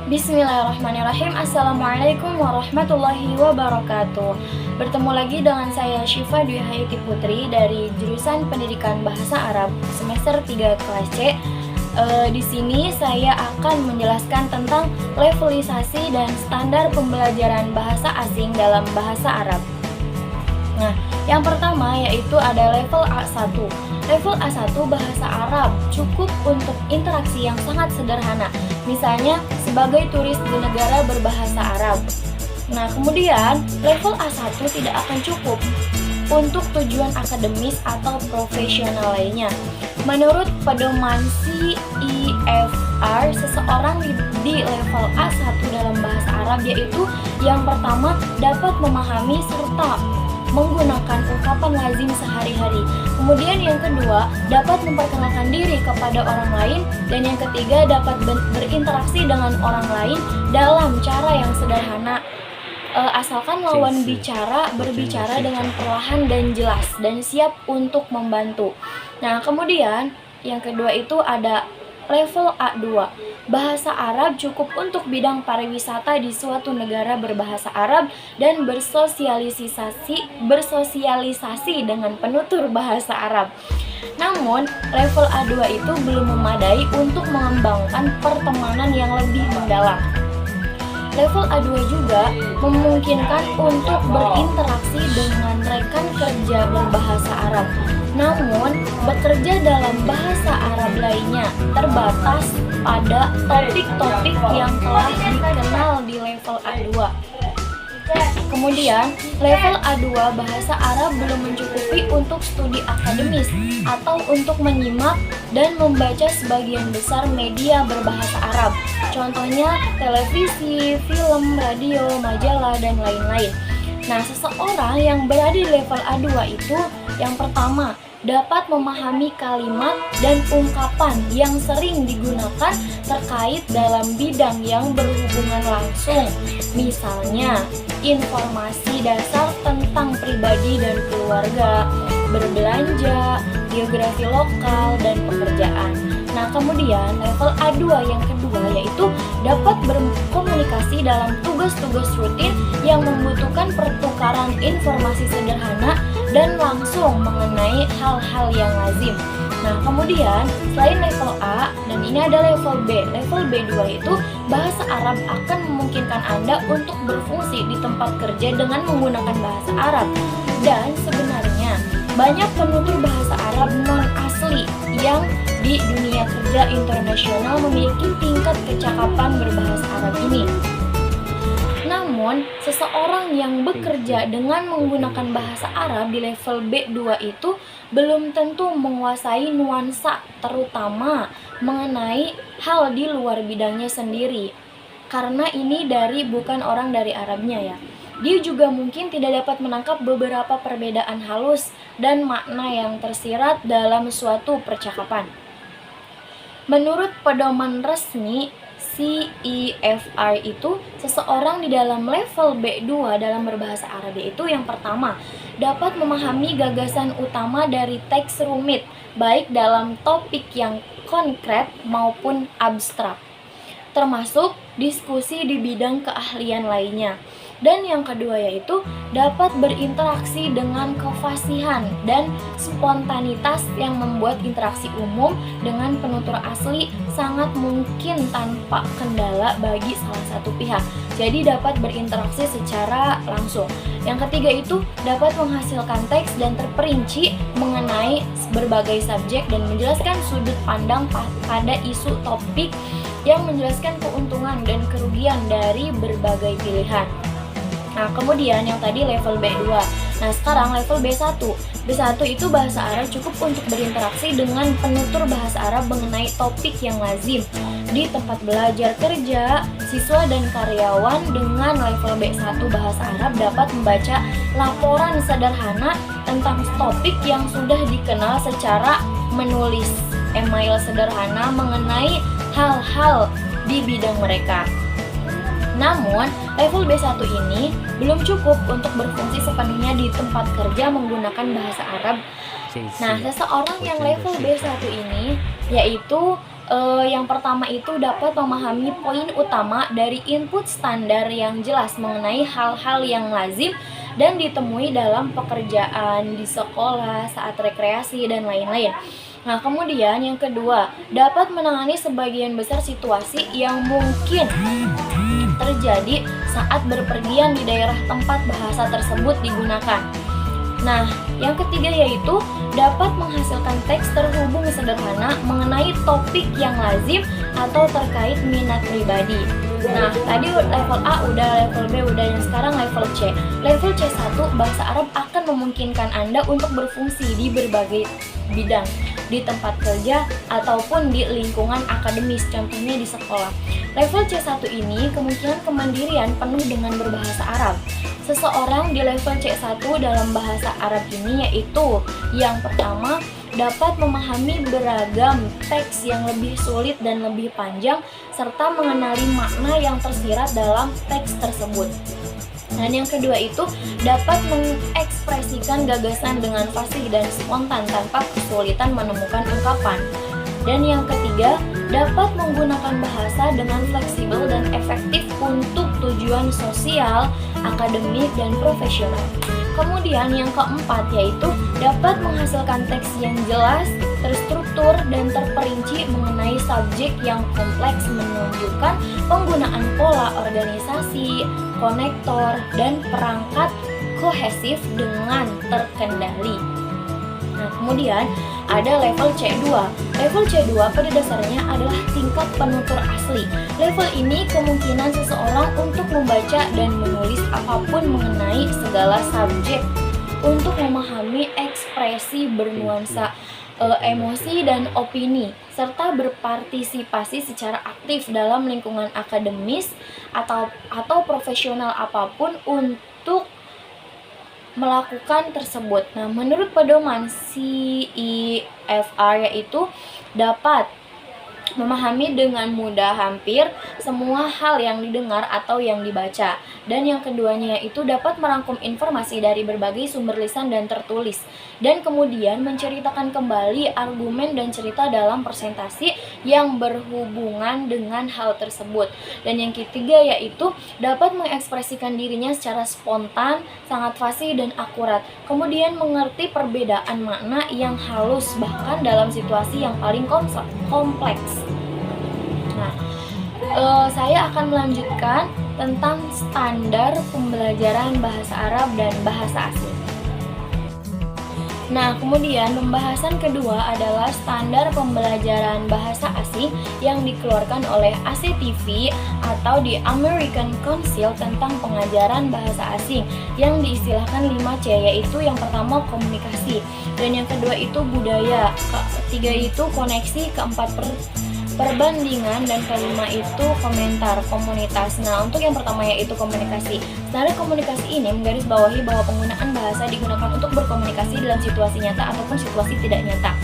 Bismillahirrahmanirrahim. Assalamualaikum warahmatullahi wabarakatuh. Bertemu lagi dengan saya Syifa Dwi Hayati Putri dari jurusan Pendidikan Bahasa Arab semester 3 kelas C. Di sini saya akan menjelaskan tentang levelisasi dan standar pembelajaran bahasa asing dalam bahasa Arab. Nah, yang pertama yaitu ada level A1. Level A1 bahasa Arab cukup untuk interaksi yang sangat sederhana, misalnya sebagai turis di negara berbahasa Arab. Nah, kemudian level A1 tidak akan cukup untuk tujuan akademis atau profesional lainnya. Menurut pedoman CEFR, seseorang di level A1 dalam bahasa Arab yaitu yang pertama dapat memahami serta menggunakan ungkapan lazim sehari-hari. Kemudian yang kedua, dapat memperkenalkan diri kepada orang lain. Dan yang ketiga, dapat berinteraksi dengan orang lain dalam cara yang sederhana. Asalkan lawan bicara berbicara dengan perlahan dan jelas dan siap untuk membantu. Nah, kemudian yang kedua itu ada level A2. Bahasa Arab cukup untuk bidang pariwisata di suatu negara berbahasa Arab dan bersosialisasi dengan penutur bahasa Arab. Namun, level A2 itu belum memadai untuk mengembangkan pertemanan yang lebih mendalam. Level A2 juga memungkinkan untuk berinteraksi dengan rekan kerja berbahasa Arab. Namun, bekerja dalam bahasa Arab lainnya terbatas pada topik-topik yang telah dikenal di level A2. Kemudian, level A2 bahasa Arab belum mencukupi untuk studi akademis atau untuk menyimak dan membaca sebagian besar media berbahasa Arab. Contohnya televisi, film, radio, majalah, dan lain-lain. Nah, seseorang yang berada di level A2 itu yang pertama dapat memahami kalimat dan ungkapan yang sering digunakan terkait dalam bidang yang berhubungan langsung. Misalnya, informasi dasar tentang pribadi dan keluarga, berbelanja, geografi lokal, dan pekerjaan. Nah, kemudian level A2 yang kedua yaitu dapat berkomunikasi dalam tugas-tugas rutin yang membutuhkan pertukaran informasi sederhana dan langsung mengenai hal-hal yang lazim. Nah, kemudian selain level A dan ini ada level B. Level B2 itu bahasa Arab akan memungkinkan Anda untuk berfungsi di tempat kerja dengan menggunakan bahasa Arab. Dan sebenarnya banyak penutur bahasa Arab non-asli yang di dunia kerja internasional memiliki tingkat kecakapan berbahasa Arab ini. Namun, seseorang yang bekerja dengan menggunakan bahasa Arab di level B2 itu belum tentu menguasai nuansa, terutama mengenai hal di luar bidangnya sendiri. Karena ini bukan orang dari Arabnya ya. Dia juga mungkin tidak dapat menangkap beberapa perbedaan halus dan makna yang tersirat dalam suatu percakapan. Menurut pedoman resmi CEFR itu, seseorang di dalam level B2 dalam berbahasa Arab itu yang pertama dapat memahami gagasan utama dari teks rumit, baik dalam topik yang konkret maupun abstrak, termasuk diskusi di bidang keahlian lainnya. Dan yang kedua yaitu dapat berinteraksi dengan kefasihan dan spontanitas yang membuat interaksi umum dengan penutur asli sangat mungkin tanpa kendala bagi salah satu pihak. Jadi dapat berinteraksi secara langsung. Yang ketiga itu dapat menghasilkan teks dan terperinci mengenai berbagai subjek dan menjelaskan sudut pandang pada isu topik yang menjelaskan keuntungan dan kerugian dari berbagai pilihan. Nah, kemudian yang tadi level B2. Nah, sekarang level B1. B1 itu bahasa Arab cukup untuk berinteraksi dengan penutur bahasa Arab mengenai topik yang lazim. Di tempat belajar kerja, siswa dan karyawan dengan level B1 bahasa Arab dapat membaca laporan sederhana tentang topik yang sudah dikenal secara menulis email sederhana mengenai hal-hal di bidang mereka. Namun, level B1 ini belum cukup untuk berfungsi sepenuhnya di tempat kerja menggunakan bahasa Arab. Nah, seseorang yang level B1 ini yaitu Yang pertama itu dapat memahami poin utama dari input standar yang jelas mengenai hal-hal yang lazim dan ditemui dalam pekerjaan, di sekolah, saat rekreasi, dan lain-lain. Nah, kemudian yang kedua, dapat menangani sebagian besar situasi yang mungkin terjadi saat berpergian di daerah tempat bahasa tersebut digunakan. Nah, yang ketiga yaitu dapat menghasilkan teks terhubung sederhana mengenai topik yang lazim atau terkait minat pribadi. Nah, tadi level A udah, level B udah, yang sekarang level C. Level C1, bahasa Arab akan memungkinkan Anda untuk berfungsi di berbagai bidang, di tempat kerja ataupun di lingkungan akademis, contohnya di sekolah. Level C1 ini kemungkinan kemandirian penuh dengan berbahasa Arab. Seseorang di level C1 dalam bahasa Arab ini yaitu yang pertama, dapat memahami beragam teks yang lebih sulit dan lebih panjang serta mengenali makna yang tersirat dalam teks tersebut. Dan yang kedua itu dapat mengekspresikan gagasan dengan fasih dan spontan tanpa kesulitan menemukan ungkapan. Dan yang ketiga, dapat menggunakan bahasa dengan fleksibel dan efektif untuk tujuan sosial, akademik, dan profesional. Kemudian yang keempat yaitu dapat menghasilkan teks yang jelas, terstruktur, dan terperinci mengenai subjek yang kompleks, menunjukkan penggunaan pola organisasi, konektor, dan perangkat kohesif dengan terkendali. Nah, kemudian ada level C2. Level C2 pada dasarnya adalah tingkat penutur asli. Level ini kemungkinan seseorang untuk membaca dan menulis apapun mengenai segala subjek, untuk memahami ekspresi bernuansa emosi dan opini, serta berpartisipasi secara aktif dalam lingkungan akademis atau profesional apapun untuk melakukan tersebut. Nah, menurut pedoman CEFR yaitu dapat memahami dengan mudah hampir semua hal yang didengar atau yang dibaca. Dan yang keduanya yaitu dapat merangkum informasi dari berbagai sumber lisan dan tertulis, dan kemudian menceritakan kembali argumen dan cerita dalam presentasi yang berhubungan dengan hal tersebut. Dan yang ketiga yaitu dapat mengekspresikan dirinya secara spontan, sangat fasih dan akurat, kemudian mengerti perbedaan makna yang halus bahkan dalam situasi yang paling kompleks. Nah, saya akan melanjutkan tentang standar pembelajaran bahasa Arab dan bahasa asing. Nah, kemudian pembahasan kedua adalah standar pembelajaran bahasa asing yang dikeluarkan oleh ACTV atau the American Council tentang pengajaran bahasa asing yang diistilahkan 5C, yaitu yang pertama komunikasi, dan yang kedua itu budaya, ketiga itu koneksi, keempat perbandingan, dan kelima itu komentar komunitas. Nah, untuk yang pertama yaitu komunikasi. Standar komunikasi ini menggarisbawahi bahwa penggunaan bahasa digunakan untuk berkomunikasi dalam situasi nyata ataupun situasi tidak nyata.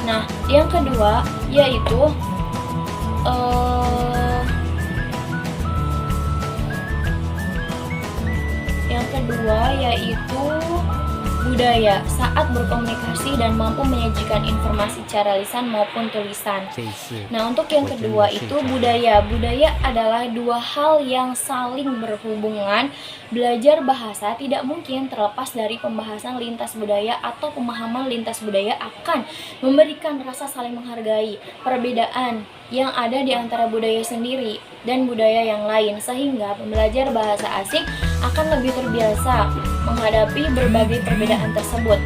Nah, yang kedua yaitu budaya saat berkomunikasi dan mampu menyajikan informasi secara lisan maupun tulisan. Nah, untuk yang kedua itu budaya. Budaya adalah dua hal yang saling berhubungan. Belajar bahasa tidak mungkin terlepas dari pembahasan lintas budaya atau pemahaman lintas budaya akan memberikan rasa saling menghargai perbedaan yang ada di antara budaya sendiri dan budaya yang lain, sehingga pembelajar bahasa asing akan lebih terbiasa menghadapi berbagai perbedaan tersebut.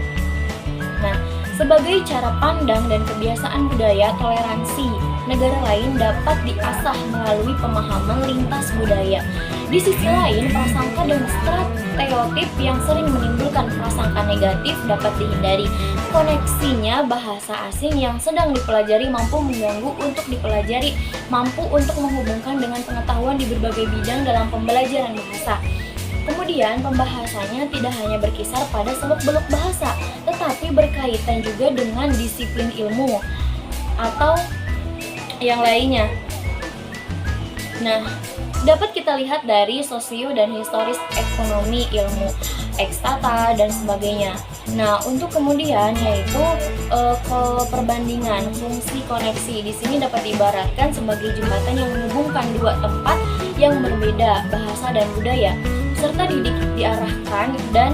Nah, sebagai cara pandang dan kebiasaan budaya, toleransi negara lain dapat diasah melalui pemahaman lintas budaya. Di sisi lain, prasangka dan stereotip yang sering menimbulkan prasangka negatif dapat dihindari. Koneksinya bahasa asing yang sedang dipelajari mampu mengganggu untuk dipelajari, mampu untuk menghubungkan dengan pengetahuan di berbagai bidang dalam pembelajaran bahasa. Kemudian pembahasannya tidak hanya berkisar pada seluk-beluk bahasa, tetapi berkaitan juga dengan disiplin ilmu atau yang lainnya. Nah, dapat kita lihat dari sosio dan historis ekonomi, ilmu ekstata dan sebagainya. Nah, untuk kemudian yaitu ke perbandingan fungsi koneksi. Di sini dapat diibaratkan sebagai jembatan yang menghubungkan dua tempat yang berbeda bahasa dan budaya, serta diarahkan dan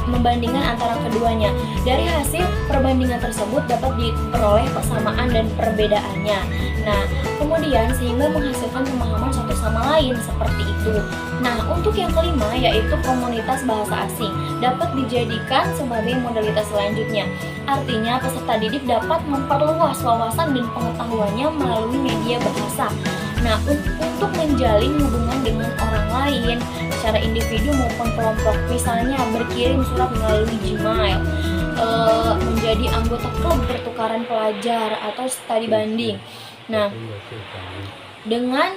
membandingkan antara keduanya. Dari hasil perbandingan tersebut dapat diperoleh persamaan dan perbedaannya. Nah, kemudian sehingga menghasilkan pemahaman satu sama lain seperti itu. Nah, untuk yang kelima yaitu komunitas bahasa asing dapat dijadikan sebagai modalitas selanjutnya. Artinya peserta didik dapat memperluas wawasan dan pengetahuannya melalui media bahasa. Nah, untuk menjalin hubungan dengan orang lain secara individu maupun kelompok, misalnya berkirim surat melalui Gmail, menjadi anggota klub pertukaran pelajar atau studi banding. Nah, dengan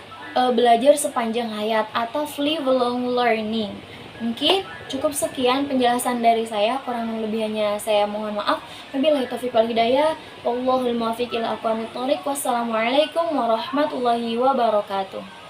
belajar sepanjang hayat atau lifelong learning. Mungkin cukup sekian penjelasan dari saya, kurang lebihnya saya mohon maaf. Wabillahi taufiq wal hidayah. Wallahul muwaffiq ila aqwamit thoriq. Wassalamualaikum warahmatullahi wabarakatuh.